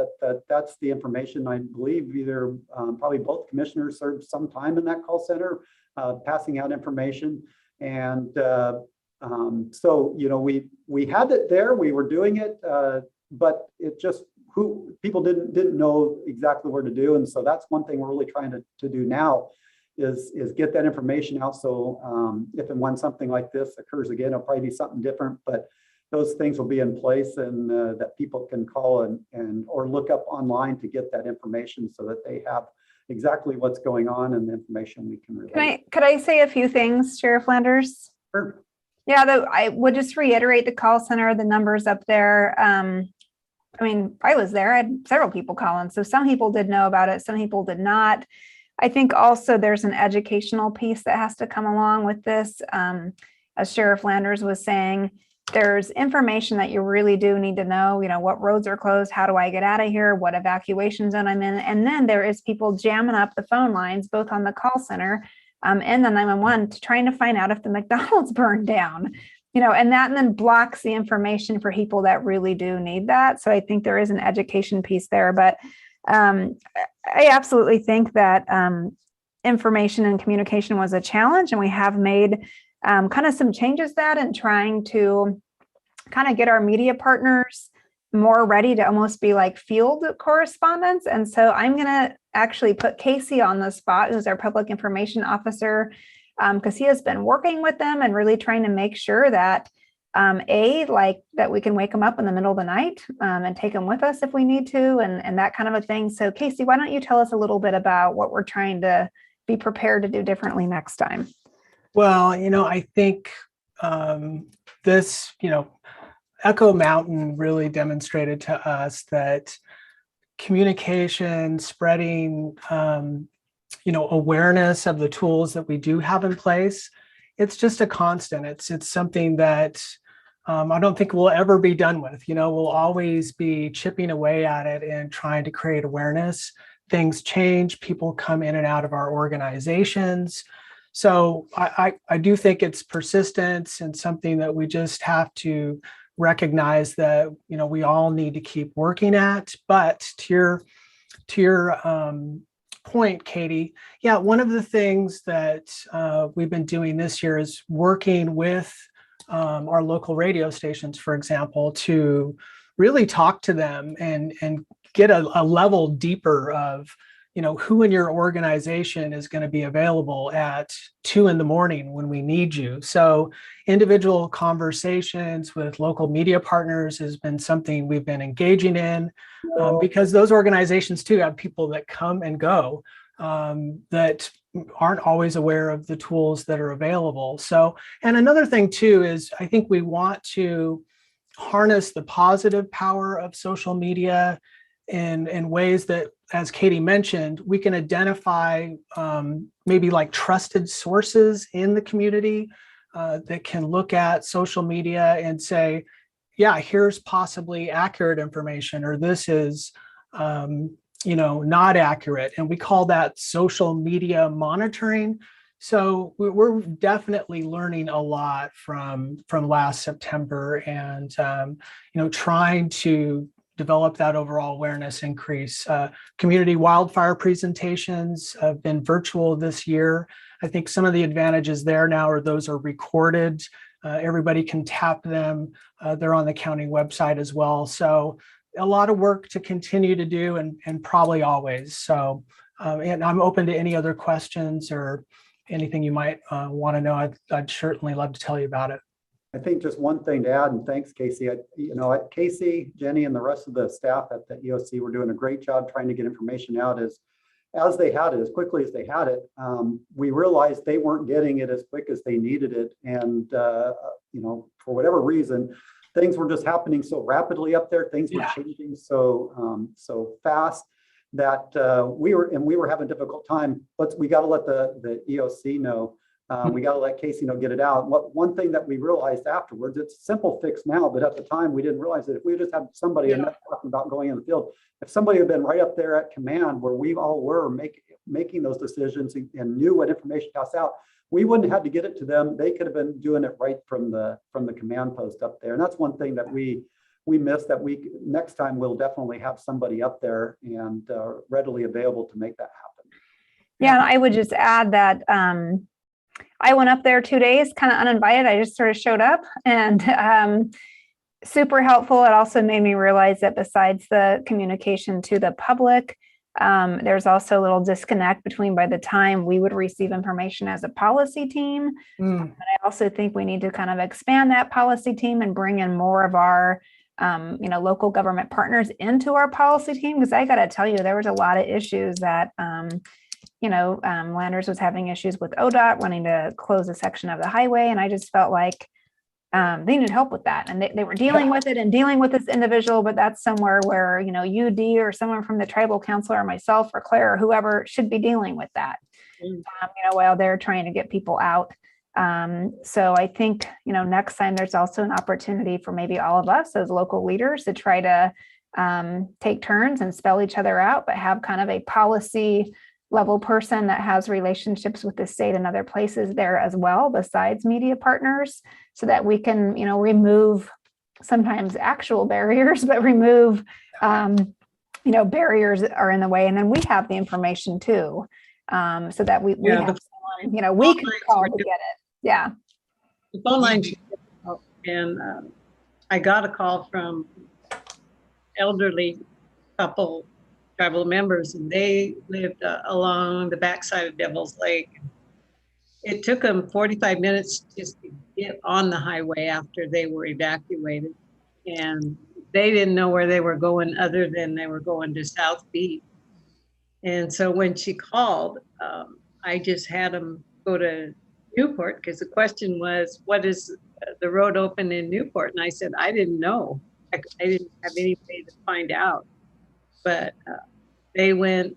that's the information. I believe either probably both commissioners served some time in that call center, passing out information. And so we had it there. We were doing it, but it just who people didn't know exactly where to do. And so that's one thing we're really trying to do now is get that information out. So if and when something like this occurs again, it'll probably be something different, but those things will be in place, and that people can call and or look up online to get that information so that they have exactly what's going on and the information we can relate. Could I say a few things, Sheriff Landers? Sure. Yeah, I would just reiterate the call center, the numbers up there. I mean, I was there, I had several people calling. So some people did know about it, some people did not. I think also there's an educational piece that has to come along with this. As Sheriff Landers was saying, there's information that you really do need to know, what roads are closed, how do I get out of here, what evacuation zone I'm in. And then there is people jamming up the phone lines, both on the call center and the 911 trying to find out if the McDonald's burned down, and that then blocks the information for people that really do need that. So I think there is an education piece there, but I absolutely think that information and communication was a challenge, and we have made kind of some changes that and trying to kind of get our media partners more ready to almost be like field correspondents. And so I'm going to actually put Casey on the spot, who's our public information officer, because he has been working with them and really trying to make sure that that we can wake them up in the middle of the night and take them with us if we need to, and that kind of a thing. So Casey, why don't you tell us a little bit about what we're trying to be prepared to do differently next time? Well, I think this, Echo Mountain really demonstrated to us that communication, spreading, awareness of the tools that we do have in place, it's just a constant. It's something that I don't think we'll ever be done with. We'll always be chipping away at it and trying to create awareness. Things change, people come in and out of our organizations. So I do think it's persistence and something that we just have to recognize that, we all need to keep working at. But to your point, Katie, yeah, one of the things that we've been doing this year is working with our local radio stations, for example, to really talk to them and get a level deeper of, who in your organization is going to be available at 2 a.m. when we need you. So individual conversations with local media partners has been something we've been engaging in because those organizations too have people that come and go that aren't always aware of the tools that are available. So, and another thing too is I think we want to harness the positive power of social media in ways that, as Katie mentioned, we can identify maybe like trusted sources in the community that can look at social media and say, yeah, here's possibly accurate information, or this is, not accurate. And we call that social media monitoring. So we're definitely learning a lot from last September and, trying to develop that overall awareness increase. Community wildfire presentations have been virtual this year. I think some of the advantages there now are those are recorded. Everybody can tap them. They're on the county website as well. So a lot of work to continue to do and probably always. So, and I'm open to any other questions or anything you might want to know. I'd certainly love to tell you about it. I think just one thing to add, and thanks, Casey. Casey, Jenny, and the rest of the staff at the EOC were doing a great job trying to get information out as they had it, as quickly as they had it. We realized they weren't getting it as quick as they needed it. And, for whatever reason, things were just happening so rapidly up there. Things were changing so fast that we were having a difficult time. We got to let the EOC know. We got to let Casey get it out. One thing that we realized afterwards, it's a simple fix now, but at the time we didn't realize that if we just had somebody and talking about going in the field, if somebody had been right up there at command where we all were making those decisions and knew what information to pass out, we wouldn't have had to get it to them. They could have been doing it right from the command post up there. And that's one thing that we missed, that next time we'll definitely have somebody up there and readily available to make that happen. Yeah, and I would just add that I went up there 2 days, kind of uninvited. I just sort of showed up and super helpful. It also made me realize that besides the communication to the public, there's also a little disconnect between by the time we would receive information as a policy team. And I also think we need to kind of expand that policy team and bring in more of our local government partners into our policy team, because I got to tell you, there was a lot of issues that Landers was having issues with ODOT wanting to close a section of the highway, and I just felt like they needed help with that, and they were dealing with it and dealing with this individual, but that's somewhere where UD or someone from the tribal council or myself or Claire or whoever should be dealing with that, while they're trying to get people out. So I think, next time there's also an opportunity for maybe all of us as local leaders to try to take turns and spell each other out, but have kind of a policy level person that has relationships with the state and other places there as well, besides media partners, so that we can, remove sometimes actual barriers, but remove, barriers are in the way. And then we have the information too, so that we have someone, we can call to get it. Yeah. The phone line, and I got a call from elderly couple tribal members, and they lived along the backside of Devil's Lake. It took them 45 minutes just to get on the highway after they were evacuated, and they didn't know where they were going other than they were going to South Beach. And so when she called, I just had them go to Newport, because the question was, what is the road open in Newport? And I said, I didn't know. I didn't have any way to find out. But they went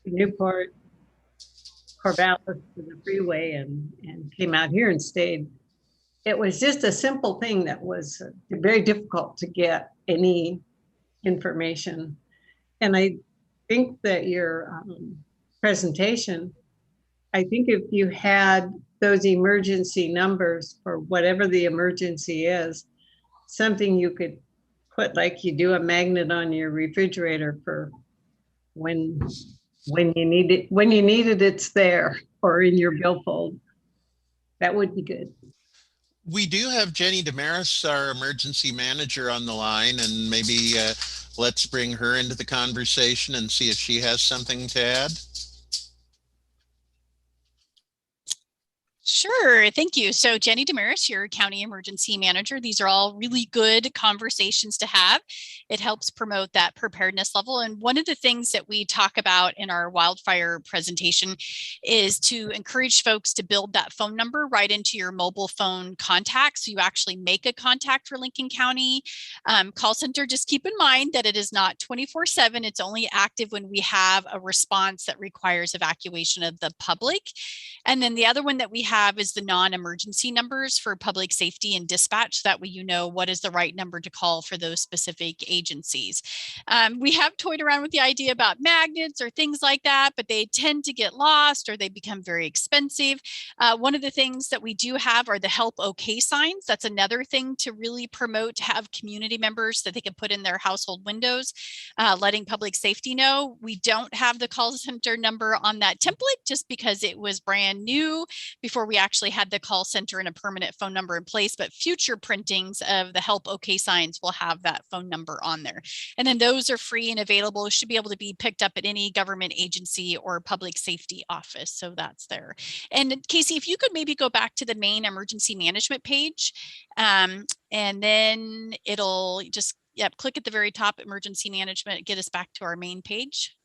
to Newport, Corvallis to the freeway, and came out here and stayed. It was just a simple thing that was very difficult to get any information. And I think that your presentation, I think if you had those emergency numbers for whatever the emergency is, something you could put, like you do a magnet on your refrigerator for when you need it, it's there, or in your billfold. That would be good. We do have Jenny Damaris, our emergency manager, on the line, and maybe let's bring her into the conversation and see if she has something to add. Sure, thank you. So Jenny Damaris, your county emergency manager. These are all really good conversations to have. It helps promote that preparedness level. And one of the things that we talk about in our wildfire presentation is to encourage folks to build that phone number right into your mobile phone contacts. So you actually make a contact for Lincoln County call center. Just keep in mind that it is not 24/7. It's only active when we have a response that requires evacuation of the public. And then the other one that we have is the non-emergency numbers for public safety and dispatch. So that way you know what is the right number to call for those specific agencies. We have toyed around with the idea about magnets or things like that, but they tend to get lost or they become very expensive. One of the things that we do have are the help okay signs. That's another thing to really promote, to have community members that they can put in their household windows, letting public safety know. We don't have the call center number on that template just because it was brand new before we actually had the call center and a permanent phone number in place, but future printings of the help okay signs will have that phone number on there. And then those are free and available, should be able to be picked up at any government agency or public safety office. So that's there. And Casey, if you could maybe go back to the main emergency management page, and then it'll just, click at the very top, emergency management, get us back to our main page.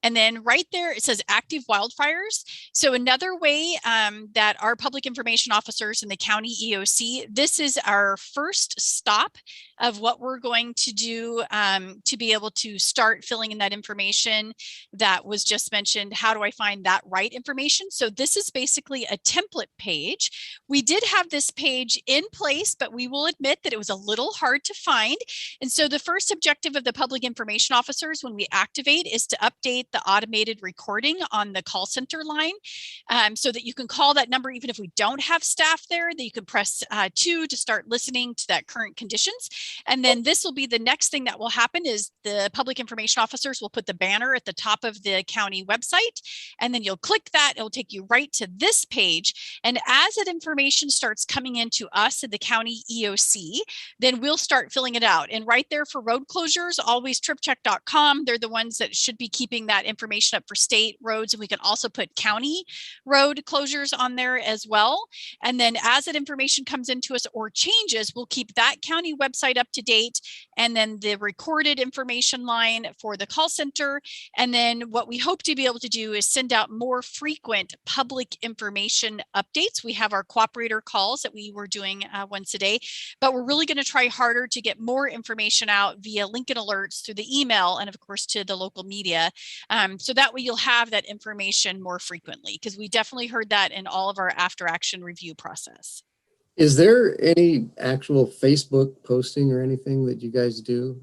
And then right there, it says active wildfires. So another way that our public information officers in the county EOC, this is our first stop of what we're going to do to be able to start filling in that information that was just mentioned. How do I find that right information? So this is basically a template page. We did have this page in place, but we will admit that it was a little hard to find. And so the first objective of the public information officers when we activate is to update the automated recording on the call center line, so that you can call that number even if we don't have staff there, that you can press 2 to start listening to that current conditions. And then this will be the next thing that will happen is the public information officers will put the banner at the top of the county website, and then you'll click that. It'll take you right to this page. And as that information starts coming into us at the county EOC, then we'll start filling it out. And right there for road closures, always tripcheck.com. They're the ones that should be keeping that information up for state roads. And we can also put county road closures on there as well. And then as that information comes into us or changes, we'll keep that county website up to date. And then the recorded information line for the call center. And then what we hope to be able to do is send out more frequent public information updates. We have our cooperator calls that we were doing once a day, but we're really going to try harder to get more information out via Lincoln Alerts through the email and of course to the local media. So that way you'll have that information more frequently, because we definitely heard that in all of our after action review process. Is there any actual Facebook posting or anything that you guys do?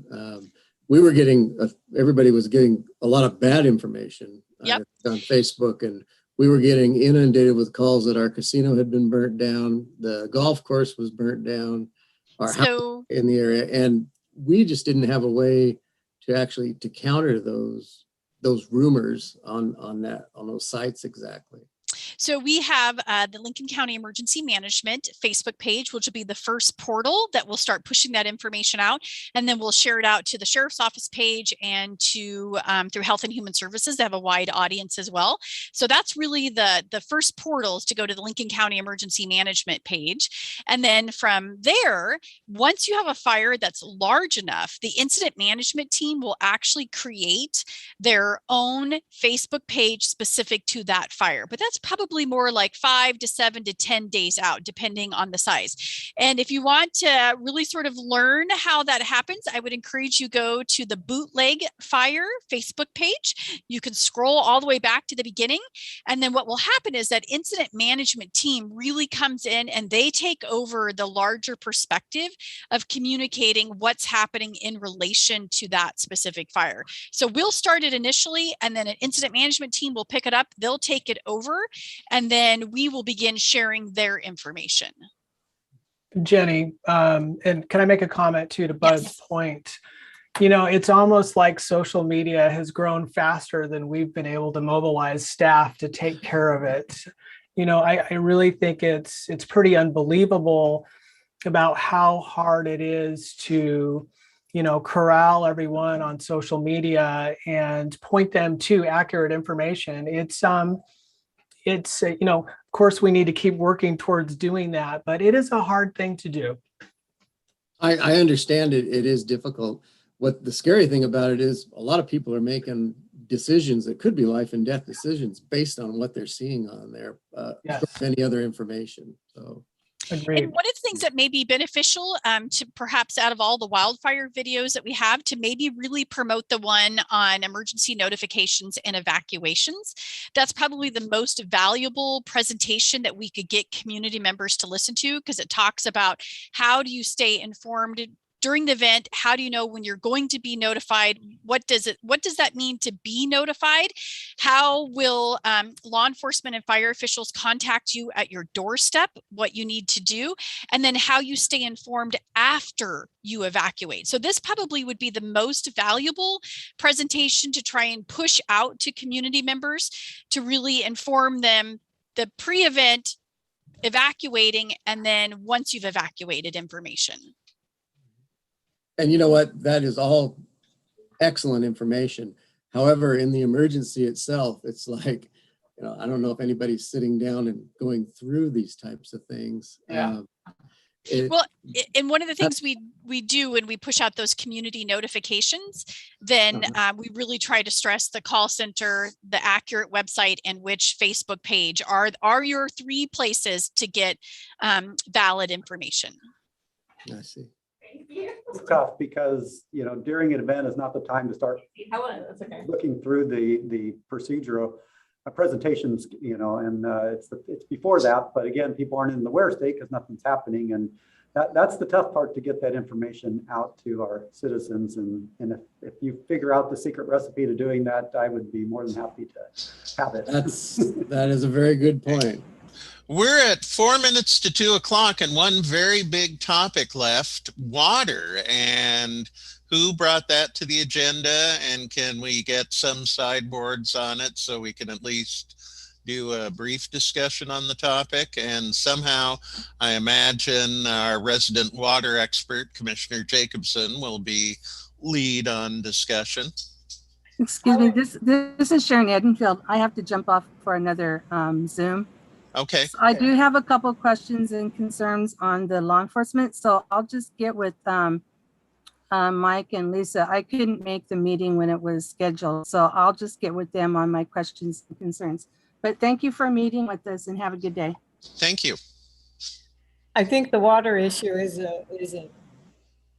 We were getting, everybody was getting a lot of bad information on Facebook, and we were getting inundated with calls that our casino had been burnt down, the golf course was burnt down, our house in the area, and we just didn't have a way to actually to counter those rumors on those sites exactly. So we have the Lincoln County Emergency Management Facebook page, which will be the first portal that will start pushing that information out. And then we'll share it out to the sheriff's office page and to through Health and Human Services. They have a wide audience as well. So that's really the first portals to go to the Lincoln County Emergency Management page. And then from there, once you have a fire that's large enough, the incident management team will actually create their own Facebook page specific to that fire. But that's probably more like 5 to 7 to 10 days out, depending on the size. And if you want to really sort of learn how that happens, I would encourage you go to the Bootleg Fire Facebook page. You can scroll all the way back to the beginning. And then what will happen is that incident management team really comes in and they take over the larger perspective of communicating what's happening in relation to that specific fire. So we'll start it initially, and then an incident management team will pick it up. They'll take it over, and then we will begin sharing their information. Jenny, and can I make a comment too to Bud's point? You know, it's almost like social media has grown faster than we've been able to mobilize staff to take care of it. You know, I really think it's pretty unbelievable about how hard it is to, you know, corral everyone on social media and point them to accurate information. It's you know, of course we need to keep working towards doing that, but it is a hard thing to do. I understand it. It is difficult. What the scary thing about it is a lot of people are making decisions that could be life and death decisions based on what they're seeing on there, any other information. So. Agreed. And one of the things that may be beneficial to perhaps out of all the wildfire videos that we have, to maybe really promote the one on emergency notifications and evacuations. That's probably the most valuable presentation that we could get community members to listen to, because it talks about how do you stay informed during the event. How do you know when you're going to be notified? What does that mean to be notified? How will law enforcement and fire officials contact you at your doorstep? What you need to do, and then how you stay informed after you evacuate. So this probably would be the most valuable presentation to try and push out to community members to really inform them the pre-event, evacuating, and then once you've evacuated information. And you know what? That is all excellent information. However, in the emergency itself, it's like, you know, I don't know if anybody's sitting down and going through these types of things. Yeah. Well, and one of the things we do when we push out those community notifications, then we really try to stress the call center, the accurate website, and which Facebook page are your 3 places to get valid information. I see. It's tough because, you know, during an event is not the time to start looking through the procedural presentations, and it's before that. But again, people aren't in the where state because nothing's happening, and that's the tough part, to get that information out to our citizens. And if you figure out the secret recipe to doing that, I would be more than happy to have it. That is a very good point. We're at 4 minutes to 2 o'clock and one very big topic left, water. And who brought that to the agenda? And can we get some sideboards on it so we can at least do a brief discussion on the topic? And somehow I imagine our resident water expert, Commissioner Jacobson, will be lead on discussion. Excuse me, this is Sharon Edenfield. I have to jump off for another Zoom. Okay. So I do have a couple of questions and concerns on the law enforcement. So I'll just get with Mike and Lisa. I couldn't make the meeting when it was scheduled, so I'll just get with them on my questions and concerns. But thank you for meeting with us and have a good day. Thank you. I think the water issue is a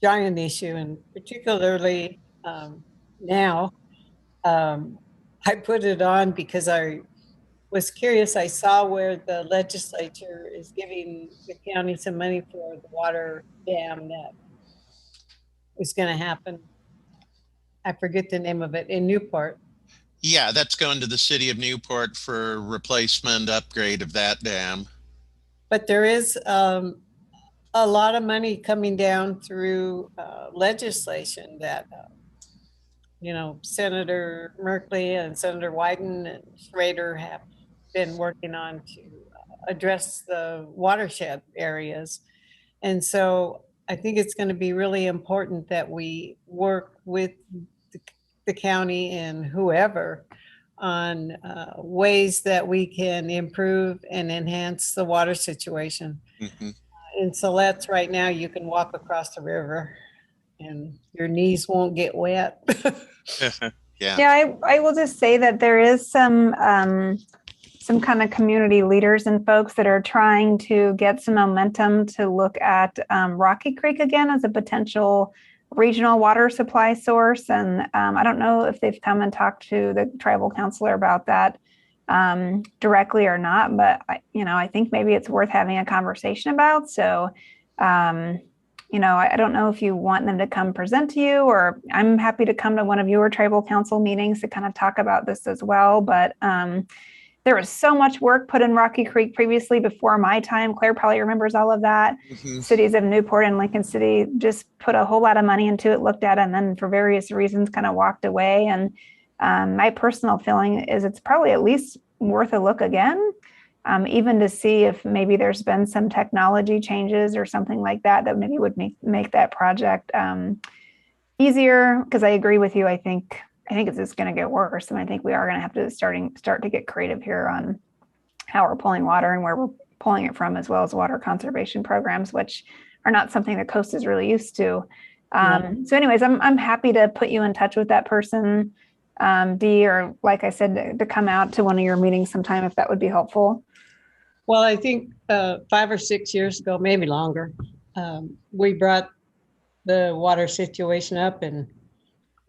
giant issue, and particularly now. I put it on because I was curious. I saw where the legislature is giving the county some money for the water dam that was going to happen. I forget the name of it, in Newport. Yeah, that's going to the city of Newport for replacement upgrade of that dam. But there is a lot of money coming down through legislation that, Senator Merkley and Senator Wyden and Schrader have been working on to address the watershed areas. And so I think it's going to be really important that we work with the county and whoever on ways that we can improve and enhance the water situation. Mm-hmm. In Siletz right now, you can walk across the river and your knees won't get wet. Yeah, I will just say that there is some kind of community leaders and folks that are trying to get some momentum to look at Rocky Creek again as a potential regional water supply source. And I don't know if they've come and talked to the tribal councilor about that directly or not, but I think maybe it's worth having a conversation about. So, I don't know if you want them to come present to you, or I'm happy to come to one of your tribal council meetings to kind of talk about this as well. But there was so much work put in Rocky Creek previously before my time. Claire probably remembers all of that. Mm-hmm. Cities of Newport and Lincoln City just put a whole lot of money into it, looked at it, and then for various reasons kind of walked away. And my personal feeling is it's probably at least worth a look again, even to see if maybe there's been some technology changes or something like that that maybe would make that project easier. Because I agree with you. I think it's just going to get worse. And I think we are going to have to start to get creative here on how we're pulling water and where we're pulling it from, as well as water conservation programs, which are not something the coast is really used to. So anyways, I'm happy to put you in touch with that person, Dee, or like I said, to come out to one of your meetings sometime, if that would be helpful. Well, I think 5 or 6 years ago, maybe longer, we brought the water situation up, and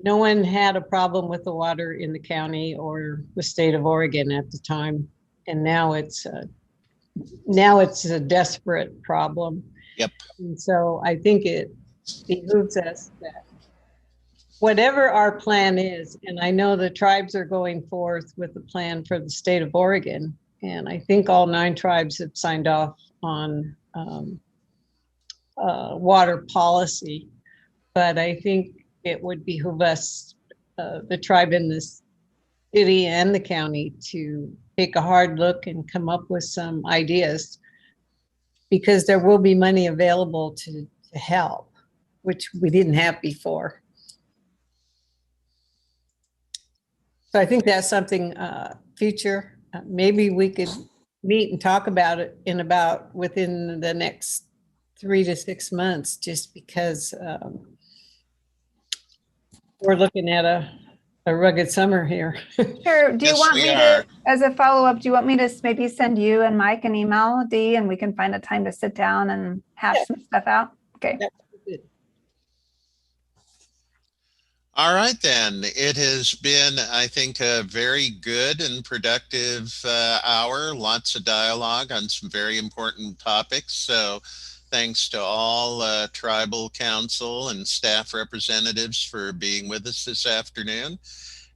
no one had a problem with the water in the county or the state of Oregon at the time. And now it's a desperate problem. Yep. And so I think it behooves us that whatever our plan is, and I know the tribes are going forth with a plan for the state of Oregon, and I think all 9 tribes have signed off on water policy. But I think it would behoove us, the tribe in this city and the county, to take a hard look and come up with some ideas, because there will be money available to help, which we didn't have before. So I think that's something future. Maybe we could meet and talk about it within the next 3 to 6 months, just because we're looking at a rugged summer here. Sure. Do you Yes, want we me are. to, as a follow-up, do you want me to maybe send you and Mike an email, Dee, and we can find a time to sit down and hash some stuff out? Okay. That's good. All right, then. It has been, I think, a very good and productive hour. Lots of dialogue on some very important topics. So thanks to all tribal council and staff representatives for being with us this afternoon.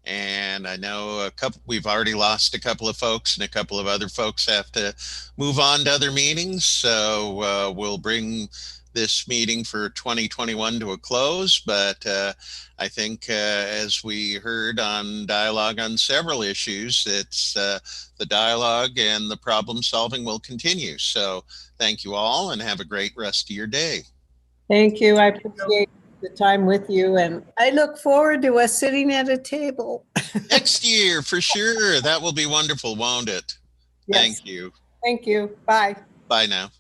And I know we've already lost a couple of folks, and a couple of other folks have to move on to other meetings. So we'll bring this meeting for 2021 to a close. But I think as we heard on dialogue on several issues, it's the dialogue and the problem solving will continue. So thank you all and have a great rest of your day. Thank you. I appreciate the time with you, and I look forward to us sitting at a table. Next year, for sure. That will be wonderful, won't it? Yes. Thank you. Thank you. Bye. Bye now.